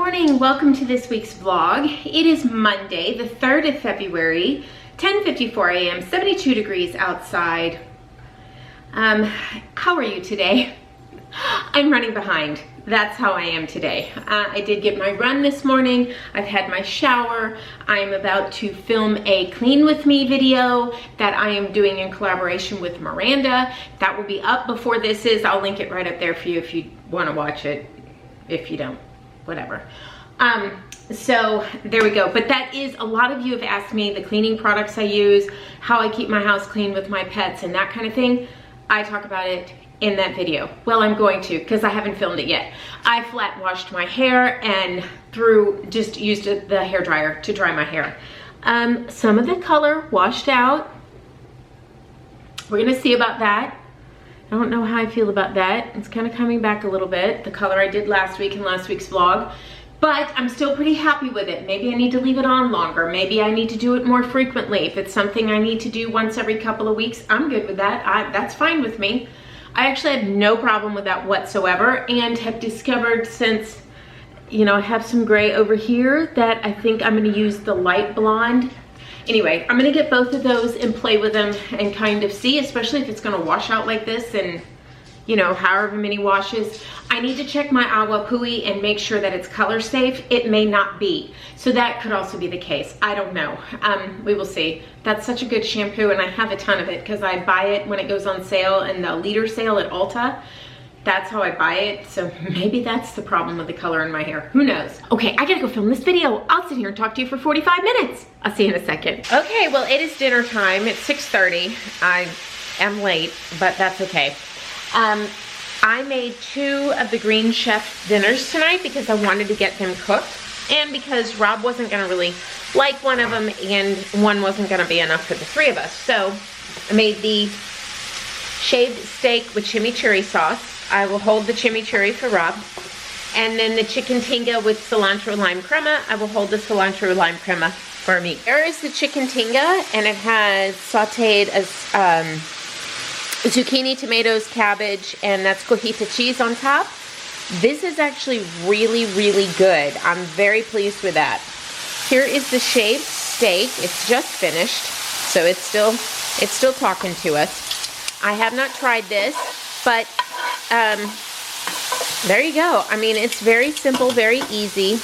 morning, welcome to this week's vlog. It is Monday, the 3rd of February, 10:54 a.m., 72 degrees outside. How are you today? I'm running behind. That's how I am today. I did get my run this morning. I've had my shower. I'm about to film a clean with me video that I am doing in collaboration with Miranda. That will be up before this is. I'll link it right up there for you if you want to watch it. If you don't, whatever. So there we go. But that is, a lot of you have asked me the cleaning products I use, how I keep my house clean with my pets and that kind of thing. I talk about it in that video. Well, I'm going to, because I haven't filmed it yet. I flat washed my hair and just used the hair dryer to dry my hair. Some of the color washed out. We're gonna see about that. I don't know how I feel about that. It's kind of coming back a little bit, the color I did last week in last week's vlog, but I'm still pretty happy with it. Maybe I need to leave it on longer. Maybe I need to do it more frequently. If it's something I need to do once every couple of weeks, I'm good with that. That's fine with me. I actually have no problem with that whatsoever, and have discovered since, you know, I have some gray over here that I think I'm gonna use the light blonde. Anyway, I'm gonna get both of those and play with them and kind of see, especially if it's gonna wash out like this and, you know, however many washes. I need to check my agua pui and make sure that it's color safe. It may not be. So that could also be the case. I don't know. We will see. That's such a good shampoo, and I have a ton of it because I buy it when it goes on sale in the liter sale at Ulta. That's how I buy it, so maybe that's the problem with the color in my hair. Who knows? Okay, I gotta go film this video. I'll sit here and talk to you for 45 minutes. I'll see you in a second. Okay, well, it is dinner time. It's 6:30. I am late, but that's okay. I made 2 of the Green Chef dinners tonight because I wanted to get them cooked, and because Rob wasn't gonna really like one of them, and one wasn't gonna be enough for the 3 of us. So I made the shaved steak with chimichurri sauce. I will hold the chimichurri for Rob. And then the chicken tinga with cilantro lime crema. I will hold the cilantro lime crema for me. There is the chicken tinga, and it has sauteed zucchini, tomatoes, cabbage, and that's cojita cheese on top. This is actually really, really good. I'm very pleased with that. Here is the shaved steak. It's just finished, so it's still talking to us. I have not tried this, but there you go. I mean, it's very simple, very easy.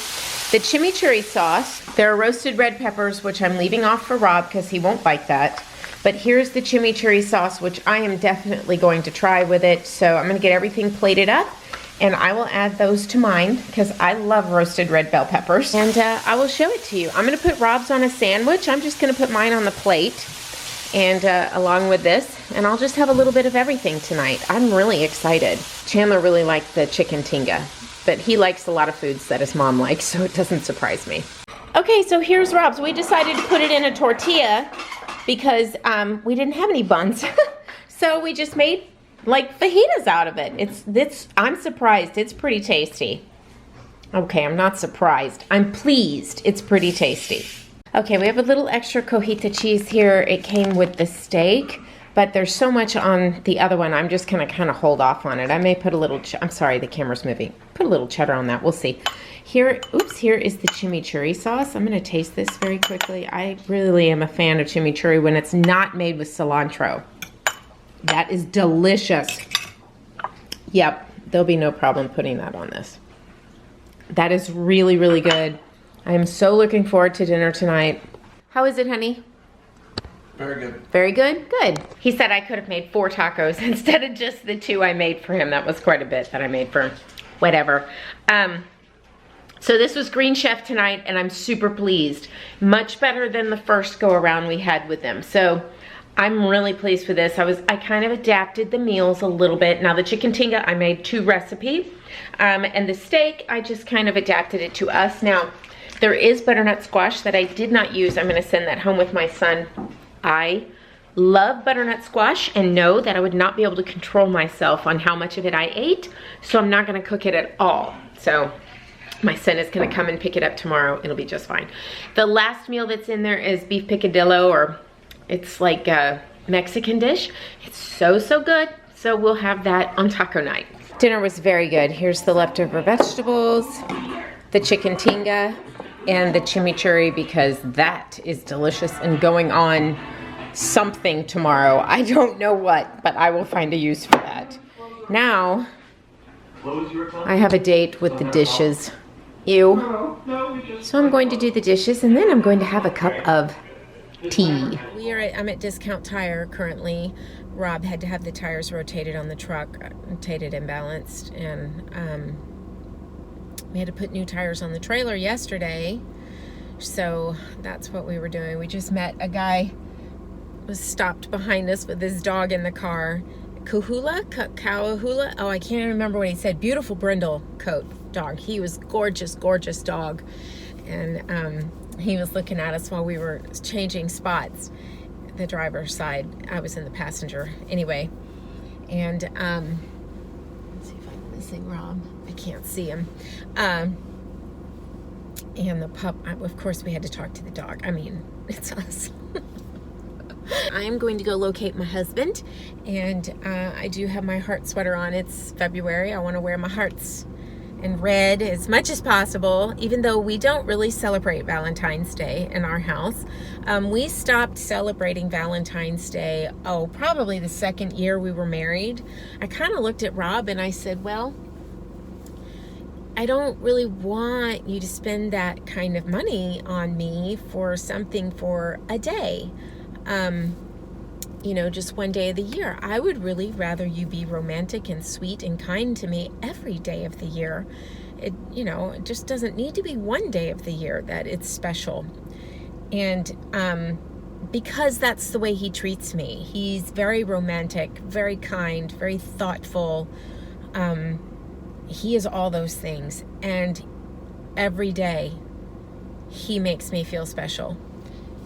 The chimichurri sauce, there are roasted red peppers, which I'm leaving off for Rob because he won't like that. But here's the chimichurri sauce, which I am definitely going to try with it. So I'm gonna get everything plated up, and I will add those to mine because I love roasted red bell peppers. And I will show it to you. I'm gonna put Rob's on a sandwich. I'm just gonna put mine on the plate, and along with this, and I'll just have a little bit of everything tonight. I'm really excited. Chandler really liked the chicken tinga, but he likes a lot of foods that his mom likes, so it doesn't surprise me. Okay, so here's Rob's. We decided to put it in a tortilla because we didn't have any buns. So we just made like fajitas out of it. I'm surprised. It's pretty tasty. Okay, I'm not surprised. I'm pleased. It's pretty tasty. Okay, we have a little extra cojita cheese here. It came with the steak, but there's so much on the other one. I'm just gonna kind of hold off on it. I may put a little, I'm sorry, the camera's moving. Put a little cheddar on that, we'll see. Here, oops, here is the chimichurri sauce. I'm gonna taste this very quickly. I really am a fan of chimichurri when it's not made with cilantro. That is delicious. Yep, there'll be no problem putting that on this. That is really, really good. I am so looking forward to dinner tonight. How is it, honey? Very good. Very good? Good. He said I could have made 4 tacos instead of just the 2 I made for him. That was quite a bit that I made for him. Whatever. So this was Green Chef tonight, and I'm super pleased. Much better than the first go around we had with them. So I'm really pleased with this. I kind of adapted the meals a little bit. Now the chicken tinga, I made 2 recipes. And the steak, I just kind of adapted it to us. Now, there is butternut squash that I did not use. I'm gonna send that home with my son. I love butternut squash and know that I would not be able to control myself on how much of it I ate, so I'm not gonna cook it at all. So my son is gonna come and pick it up tomorrow. It'll be just fine. The last meal that's in there is beef picadillo, or it's like a Mexican dish. It's so, so good. So we'll have that on taco night. Dinner was very good. Here's the leftover vegetables. the chicken tinga and the chimichurri because that is delicious and going on something tomorrow. I don't know what, but I will find a use for that. Now, I have a date with the dishes. Ew. So I'm going to do the dishes and then I'm going to have a cup of tea. I'm at Discount Tire currently. Rob had to have the tires rotated on the truck, rotated and balanced, and we had to put new tires on the trailer yesterday. So that's what we were doing. We just met a guy was stopped behind us with his dog in the car. Kawahula? Oh, I can't remember what he said. Beautiful brindle coat dog. He was gorgeous, gorgeous dog. And he was looking at us while we were changing spots. The driver's side. I was in the passenger. Anyway. And let's see if I'm missing Rob. I can't see him. And the pup, of course we had to talk to the dog. I mean, it's us. I am going to go locate my husband, and I do have my heart sweater on. It's February. I want to wear my hearts in red as much as possible, even though we don't really celebrate Valentine's Day in our house. We stopped celebrating Valentine's Day, probably the second year we were married. I kind of looked at Rob and I said, well, I don't really want you to spend that kind of money on me for something for a day. Just one day of the year. I would really rather you be romantic and sweet and kind to me every day of the year. It just doesn't need to be one day of the year that it's special. And because that's the way he treats me. He's very romantic, very kind, very thoughtful. He is all those things. And every day he makes me feel special.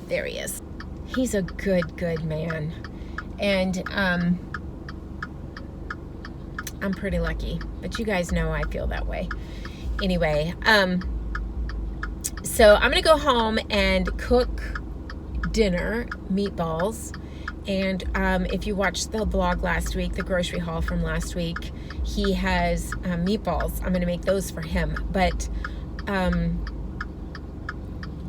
There he is. He's a good man. And I'm pretty lucky, but you guys know I feel that way. Anyway, so I'm gonna go home and cook dinner, meatballs. And if you watched the vlog last week, the grocery haul from last week, he has meatballs. I'm gonna make those for him, but I'm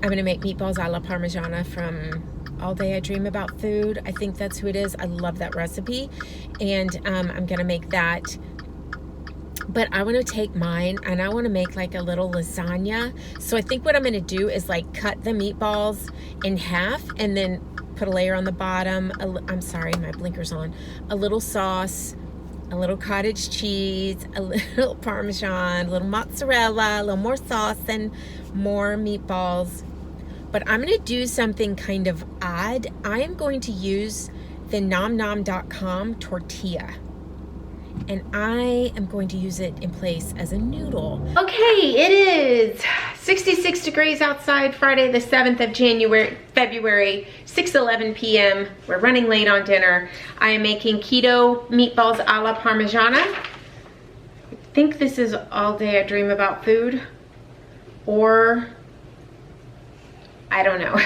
gonna make meatballs alla Parmigiana from All Day I Dream About Food. I think that's who it is. I love that recipe. And I'm gonna make that. But I want to take mine and I want to make like a little lasagna. So I think what I'm gonna do is like cut the meatballs in half and then put a layer on the bottom. I'm sorry, my blinker's on. A little sauce, a little cottage cheese, a little Parmesan, a little mozzarella, a little more sauce, and more meatballs. But I'm going to do something kind of odd. I am going to use the nomnom.com tortilla. And I am going to use it in place as a noodle. Okay, it is 66 degrees outside, Friday the 7th of February, 6:11 p.m. We're running late on dinner. I am making keto meatballs a la Parmigiana. I think this is All Day I Dream About Food. Or I don't know.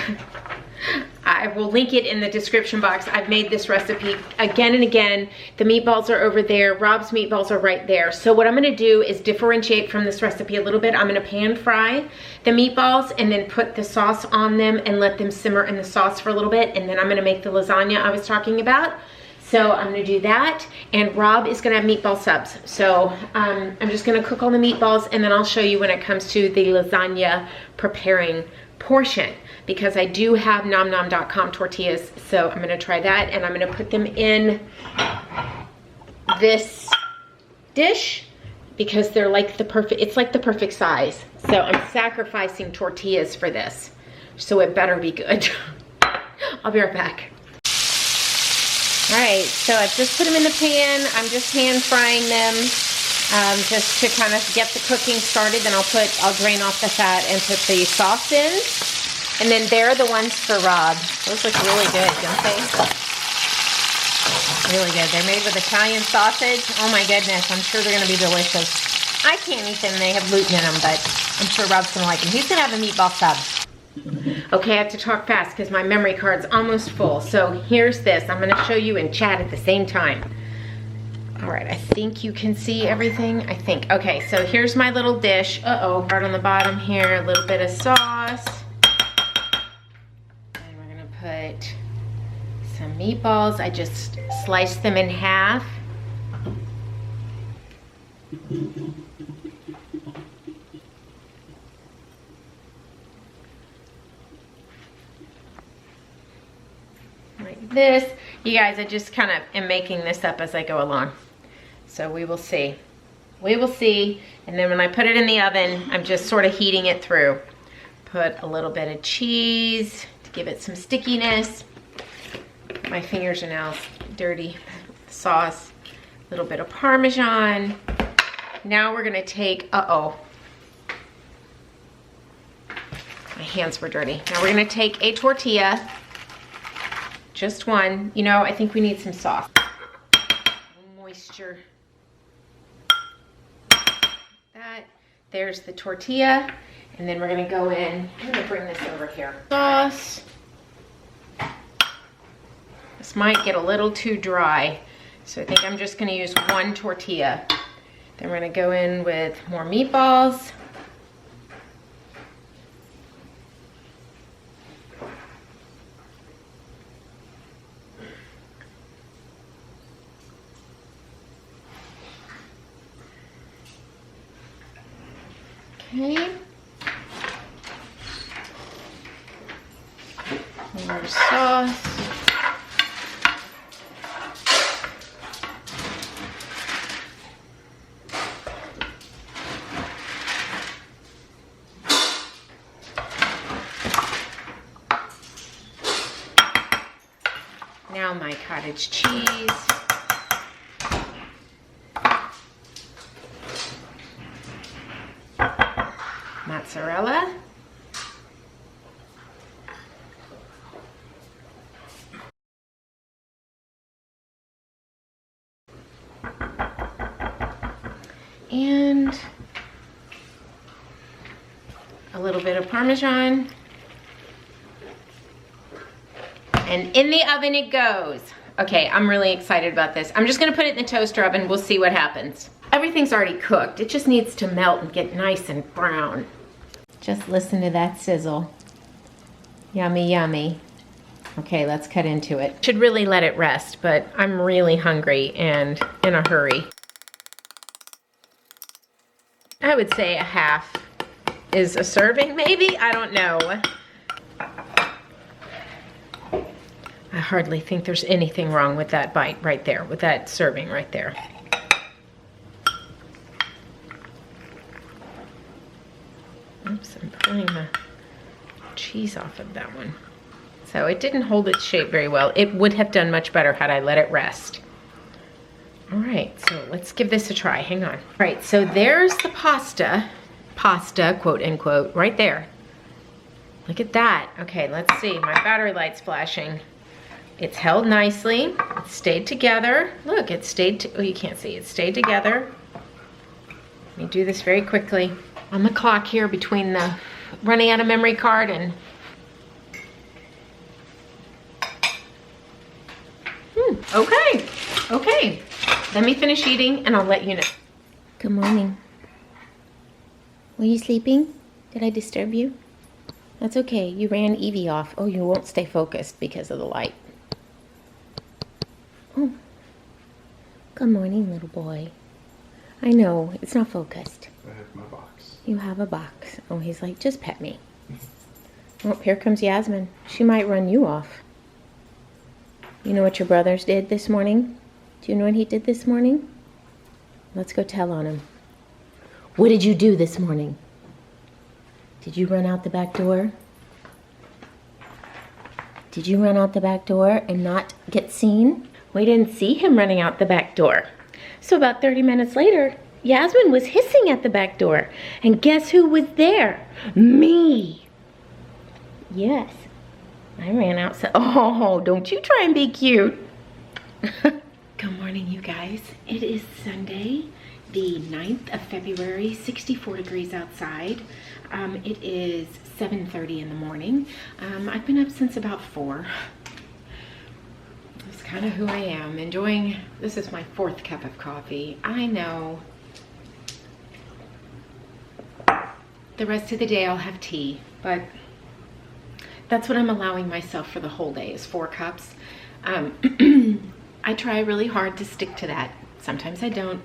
I will link it in the description box. I've made this recipe again and again. The meatballs are over there. Rob's meatballs are right there. So what I'm gonna do is differentiate from this recipe a little bit. I'm gonna pan fry the meatballs and then put the sauce on them and let them simmer in the sauce for a little bit. And then I'm gonna make the lasagna I was talking about. So I'm gonna do that. And Rob is gonna have meatball subs. So I'm just gonna cook all the meatballs and then I'll show you when it comes to the lasagna preparing portion, because I do have nomnom.com tortillas. So I'm gonna try that and I'm gonna put them in this dish because they're like the perfect, it's like the perfect size. So I'm sacrificing tortillas for this. So it better be good. I'll be right back. All right, so I've just put them in the pan. I'm just pan frying them just to kind of get the cooking started. Then I'll drain off the fat and put the sauce in. And then they're the ones for Rob. Those look really good, don't they? Really good. They're made with Italian sausage. Oh my goodness, I'm sure they're gonna be delicious. I can't eat them, they have gluten in them, but I'm sure Rob's gonna like them. He's gonna have a meatball sub. Okay, I have to talk fast because my memory card's almost full. So here's this. I'm gonna show you and chat at the same time. All right, I think you can see everything. I think. Okay, so here's my little dish. Uh-oh, right on the bottom here, a little bit of sauce. And we're gonna put some meatballs. I just sliced them in half. Like this. You guys, I just kind of am making this up as I go along. So we will see. We will see. And then when I put it in the oven, I'm just sort of heating it through. Put a little bit of cheese to give it some stickiness. My fingers are now dirty. Sauce. A little bit of Parmesan. Now we're gonna take, uh-oh. My hands were dirty. Now we're gonna take a tortilla. Just one. You know, I think we need some sauce. Moisture. That. There's the tortilla. And then we're gonna go in. I'm gonna bring this over here. Sauce. This might get a little too dry. So I think I'm just gonna use one tortilla. Then we're gonna go in with more meatballs. Okay. More sauce. Now my cottage cheese. Mozzarella. And a little bit of Parmesan. And in the oven it goes. Okay, I'm really excited about this. I'm just gonna put it in the toaster oven. We'll see what happens. Everything's already cooked. It just needs to melt and get nice and brown. Just listen to that sizzle. Yummy, yummy. Okay, let's cut into it. Should really let it rest, but I'm really hungry and in a hurry. I would say a half is a serving, maybe? I don't know. I hardly think there's anything wrong with that bite right there, with that serving right there. Oops, I'm pulling the cheese off of that one. So it didn't hold its shape very well. It would have done much better had I let it rest. All right, so let's give this a try. Hang on. All right, so there's the pasta, quote unquote, right there. Look at that. Okay, let's see. My battery light's flashing. It's held nicely. It stayed together. Look, it stayed, oh, you can't see. It stayed together. Let me do this very quickly. On the clock here between the running out of memory card and okay. Let me finish eating and I'll let you know. Good morning. Were you sleeping? Did I disturb you? That's okay. You ran Evie off. Oh, you won't stay focused because of the light. Oh. Good morning, little boy. I know, it's not focused. I have my box. You have a box. Oh, he's like, just pet me. Oh, here comes Yasmin. She might run you off. You know what your brothers did this morning? Do you know what he did this morning? Let's go tell on him. What did you do this morning? Did you run out the back door? Did you run out the back door and not get seen? We didn't see him running out the back door. So about 30 minutes later, Yasmin was hissing at the back door. And guess who was there? Me. Yes. I ran outside. Oh, don't you try and be cute. Good morning, you guys. It is Sunday, the 9th of February, 64 degrees outside. It is 7:30 in the morning. I've been up since about 4. That's kind of who I am. Enjoying, this is my 4th cup of coffee. I know. The rest of the day I'll have tea, but that's what I'm allowing myself for the whole day is 4 cups. I try really hard to stick to that. Sometimes I don't,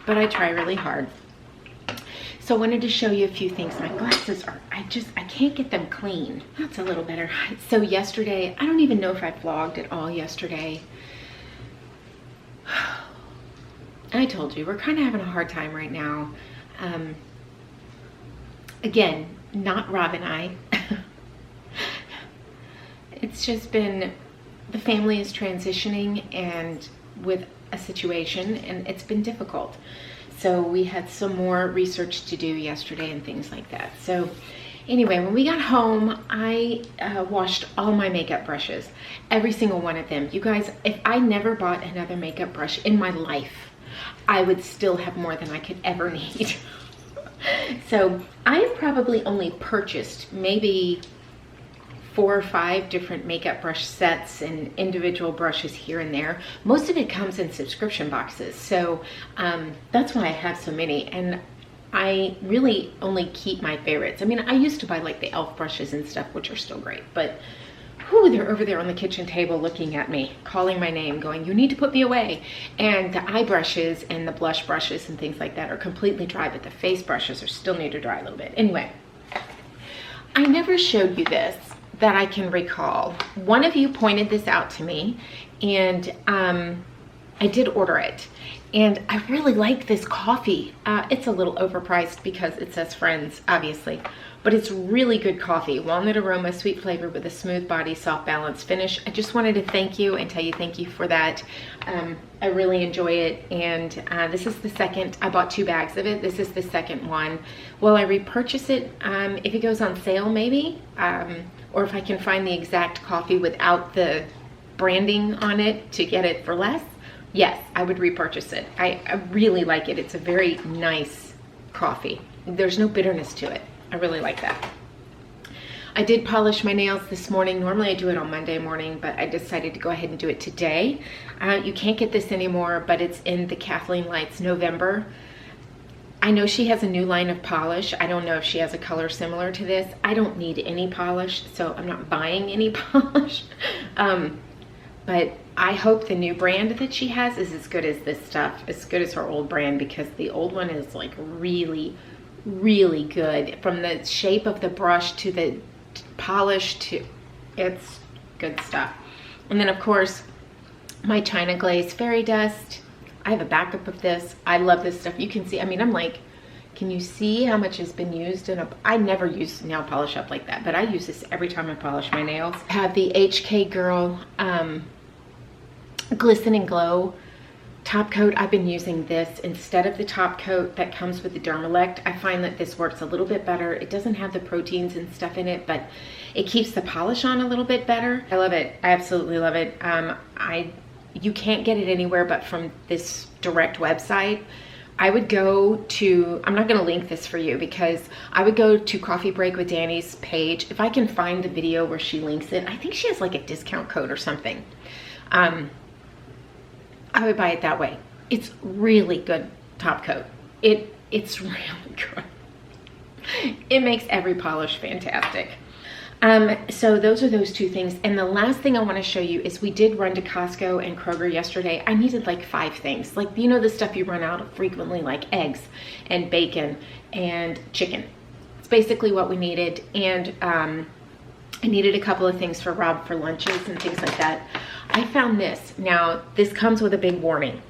but I try really hard. So I wanted to show you a few things. My glasses are, I can't get them clean. That's a little better. So yesterday, I don't even know if I vlogged at all yesterday. I told you, we're kind of having a hard time right now. Again, not Rob and I. It's just been, the family is transitioning and with a situation, and it's been difficult. So we had some more research to do yesterday and things like that. So anyway, when we got home, I washed all my makeup brushes, every single one of them. You guys, if I never bought another makeup brush in my life, I would still have more than I could ever need. So I have probably only purchased maybe 4 or 5 different makeup brush sets and individual brushes here and there. Most of it comes in subscription boxes. So that's why I have so many. And I really only keep my favorites. I mean, I used to buy like the e.l.f. brushes and stuff, which are still great, but whew, they're over there on the kitchen table looking at me, calling my name, going, you need to put me away. And the eye brushes and the blush brushes and things like that are completely dry, but the face brushes are still need to dry a little bit. Anyway, I never showed you this that I can recall. One of you pointed this out to me, and I did order it. And I really like this coffee. It's a little overpriced because it says Friends, obviously, but it's really good coffee. Walnut aroma, sweet flavor with a smooth body, soft balanced finish. I just wanted to thank you and tell you thank you for that. I really enjoy it. And this is the second, I bought 2 bags of it. This is the second one. Will I repurchase it if it goes on sale maybe? Or if I can find the exact coffee without the branding on it to get it for less? Yes, I would repurchase it. I really like it. It's a very nice coffee. There's no bitterness to it. I really like that. I did polish my nails this morning. Normally I do it on Monday morning, but I decided to go ahead and do it today. You can't get this anymore, but it's in the Kathleen Lights November. I know she has a new line of polish. I don't know if she has a color similar to this. I don't need any polish, so I'm not buying any polish. But I hope the new brand that she has is as good as this stuff, as good as her old brand, because the old one is like really, really good. From the shape of the brush to the polish to, it's good stuff. And then of course, my China Glaze Fairy Dust. I have a backup of this. I love this stuff. You can see, I mean, I'm like, can you see how much has been used in I never use nail polish up like that, but I use this every time I polish my nails. I have the HK Girl Glisten and Glow top coat. I've been using this instead of the top coat that comes with the Dermalect. I find that this works a little bit better. It doesn't have the proteins and stuff in it, but it keeps the polish on a little bit better. I love it. I absolutely love it. You can't get it anywhere but from this direct website. I would go to, I'm not going to link this for you, because I would go to Coffee Break with Danny's page. If I can find the video where she links it, I think she has like a discount code or something. I would buy it that way. It's really good top coat. It's really good. It makes every polish fantastic. So those are those 2 things. And the last thing I want to show you is we did run to Costco and Kroger yesterday. I needed like 5 things. Like, you know, the stuff you run out of frequently, like eggs and bacon and chicken. It's basically what we needed. And I needed a couple of things for Rob for lunches and things like that. I found this. Now, this comes with a big warning.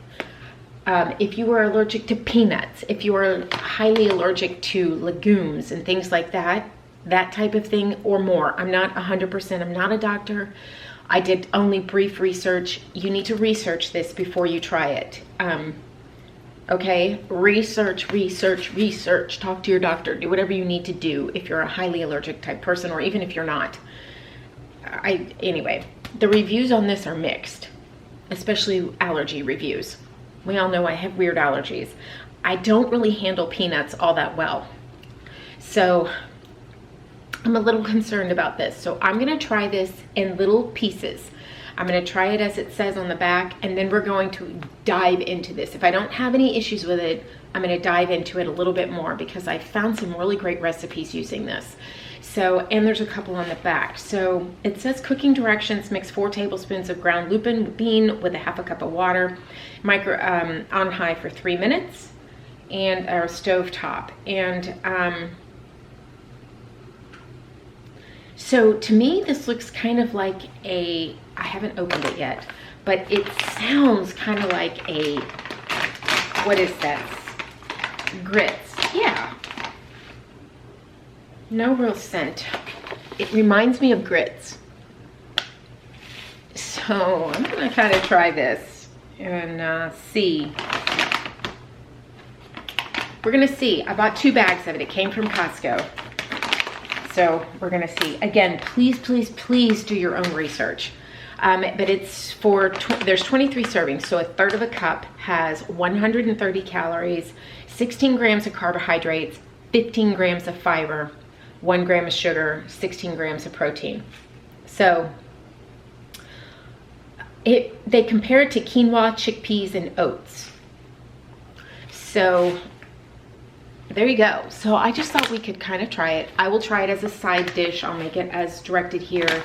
If you are allergic to peanuts, if you are highly allergic to legumes and things like that, that type of thing or more. I'm not 100%, I'm not a doctor. I did only brief research. You need to research this before you try it. Okay, research. Talk to your doctor, do whatever you need to do if you're a highly allergic type person, or even if you're not. Anyway, the reviews on this are mixed, especially allergy reviews. We all know I have weird allergies. I don't really handle peanuts all that well. So I'm a little concerned about this. So I'm gonna try this in little pieces. I'm gonna try it as it says on the back, and then we're going to dive into this. If I don't have any issues with it, I'm gonna dive into it a little bit more because I found some really great recipes using this. So, and there's a couple on the back. So it says cooking directions: mix 4 tablespoons of ground lupin bean with a half a cup of water, on high for 3 minutes, and our stove top. And so to me, this looks kind of like I haven't opened it yet, but it sounds kind of like what is that? Grits, yeah. No real scent. It reminds me of grits. So I'm gonna kind of try this and see. We're gonna see. I bought 2 bags of it. It came from Costco. So we're gonna see. Again, please, please, please do your own research. But it's there's 23 servings, so 1/3 of a cup has 130 calories, 16 grams of carbohydrates, 15 grams of fiber, 1 gram of sugar, 16 grams of protein. So they compare it to quinoa, chickpeas, and oats. So there you go. So I just thought we could kind of try it. I will try it as a side dish. I'll make it as directed here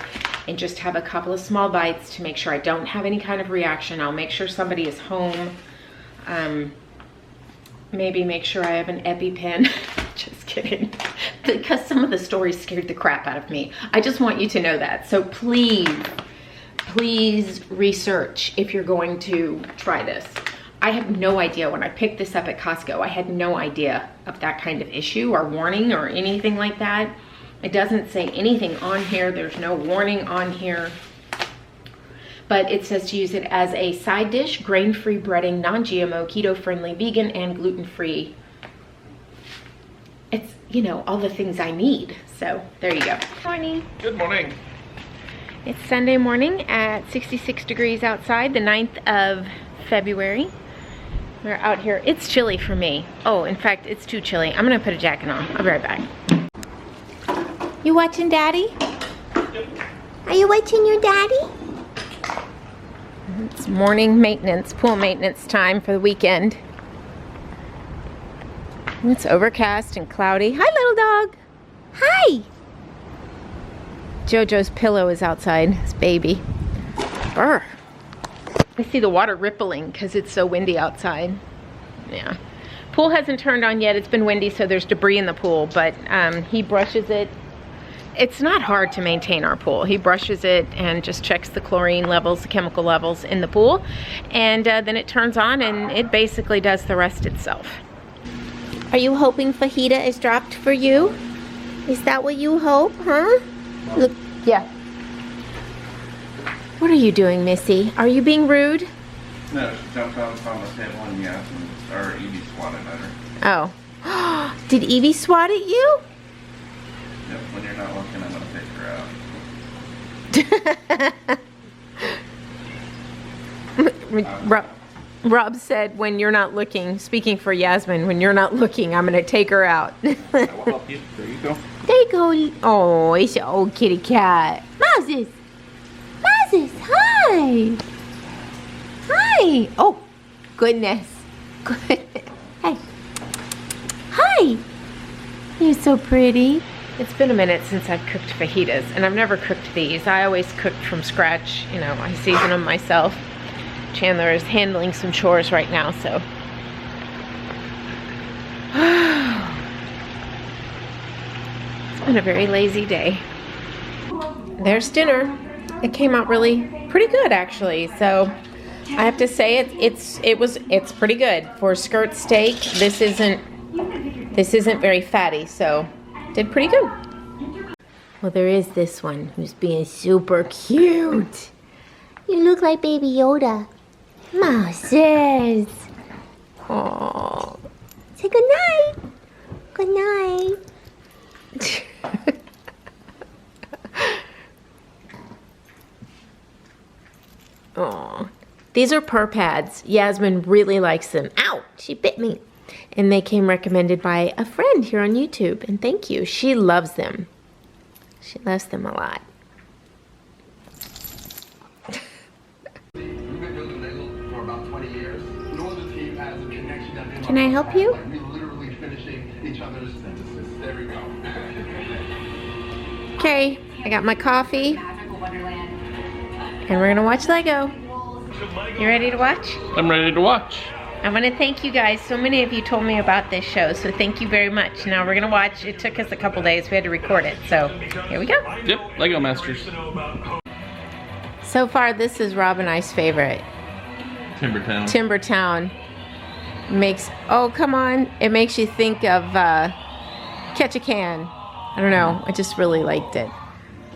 and just have a couple of small bites to make sure I don't have any kind of reaction. I'll make sure somebody is home. Maybe make sure I have an EpiPen. Just kidding. Because some of the stories scared the crap out of me. I just want you to know that. So please, please research if you're going to try this. I have no idea. When I picked this up at Costco, I had no idea of that kind of issue or warning or anything like that. It doesn't say anything on here. There's no warning on here. But it says to use it as a side dish, grain-free breading, non-GMO, keto-friendly, vegan, and gluten-free. It's, you know, all the things I need. So there you go. Morning. Good morning. It's Sunday morning at 66 degrees outside, the 9th of February. We're out here. It's chilly for me. Oh, in fact, it's too chilly. I'm gonna put a jacket on. I'll be right back. You watching Daddy? Yep. Are you watching your daddy? It's morning maintenance, pool maintenance time for the weekend. It's overcast and cloudy. Hi, little dog. Hi. Jojo's pillow is outside, his baby. Brr. I see the water rippling because it's so windy outside. Yeah. Pool hasn't turned on yet. It's been windy, so there's debris in the pool, but he brushes it. It's not hard to maintain our pool. He brushes it and just checks the chlorine levels, the chemical levels in the pool, and then it turns on and it basically does the rest itself. Are you hoping fajita is dropped for you? Is that what you hope, huh? Look, yeah. What are you doing, Missy? Are you being rude? No, she jumped on the table and Evie swatted at her. Oh. Did Evie swat at you? Yep, when you're not looking, I'm gonna take her out. Rob said, when you're not looking, speaking for Yasmin, when you're not looking, I'm gonna take her out. I will help you. There you go. There you go. Oh, it's an old kitty cat. Moses! Moses, hi! Hi! Oh, goodness. Good. Hey. Hi! You're so pretty. It's been a minute since I've cooked fajitas, and I've never cooked these. I always cook from scratch. You know, I season them myself. Chandler is handling some chores right now, so. It's been a very lazy day. There's dinner. It came out really pretty good, actually. So I have to say it's pretty good for skirt steak. This isn't very fatty, so did pretty good. Well, there is this one who's being super cute. You look like Baby Yoda. Moses. Oh. Say good night. Good night. Oh. These are purr pads. Yasmin really likes them. Ow! She bit me. And they came recommended by a friend here on YouTube. And thank you. She loves them. She loves them a lot. Can I help you? Okay, I got my coffee. And we're gonna watch Lego. You ready to watch? I'm ready to watch. I want to thank you guys. So many of you told me about this show, so thank you very much. Now we're gonna watch. It took us a couple days. We had to record it, so here we go. Yep, Lego Masters. So far, this is Rob and I's favorite. Timbertown. Timbertown makes, oh come on, it makes you think of Catch a Can. I don't know, I just really liked it.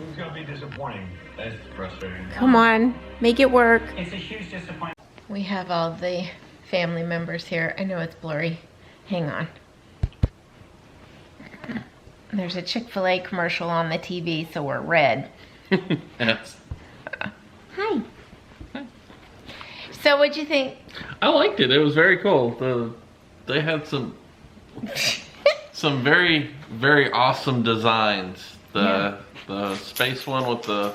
It's gonna be disappointing. That's frustrating. Come on, make it work. It's a huge disappointment. We have all the family members here. I know it's blurry. Hang on. There's a Chick-fil-A commercial on the TV, so we're red. Yes. Hi. So what'd you think? I liked it. It was very cool. They had some very, very awesome designs. The space one with the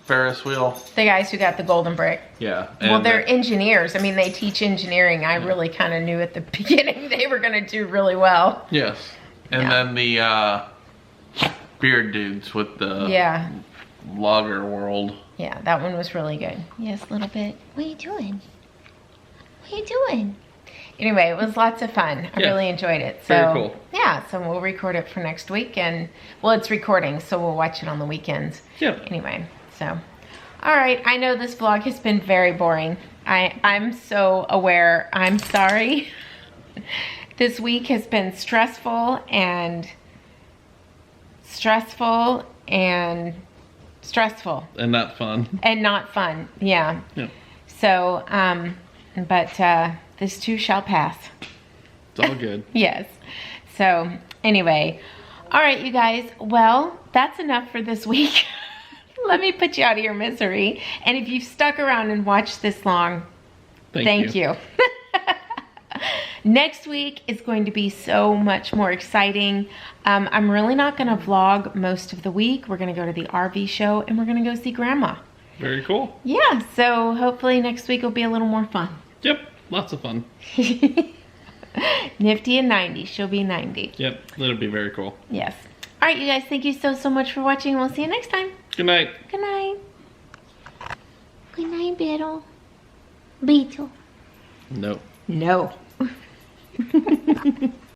Ferris wheel. The guys who got the golden brick. Yeah. Well, they're engineers. I mean, they teach engineering. I really kind of knew at the beginning they were going to do really well. Yes. And then the beard dudes with the logger world. Yeah, that one was really good. Yes, a little bit. What are you doing? What are you doing? Anyway, it was lots of fun. I really enjoyed it. So, very cool. Yeah, so we'll record it for next week. And, well, it's recording, so we'll watch it on the weekends. Yep. Anyway, so. All right, I know this vlog has been very boring. I'm so aware. I'm sorry. This week has been stressful and stressful. And not fun. And not fun, yeah. So, but this too shall pass. It's all good. Yes. So, anyway. All right, you guys. Well, that's enough for this week. Let me put you out of your misery. And if you've stuck around and watched this long, thank you. Next week is going to be so much more exciting. I'm really not going to vlog most of the week. We're going to go to the RV show and we're going to go see Grandma. Very cool. Yeah, so hopefully next week will be a little more fun. Yep, lots of fun. Nifty and 90. She'll be 90. Yep, that'll be very cool. Yes. All right, you guys, thank you so much for watching. We'll see you next time. Good night. Good night. Good night, Beetle. Beetle. No. No.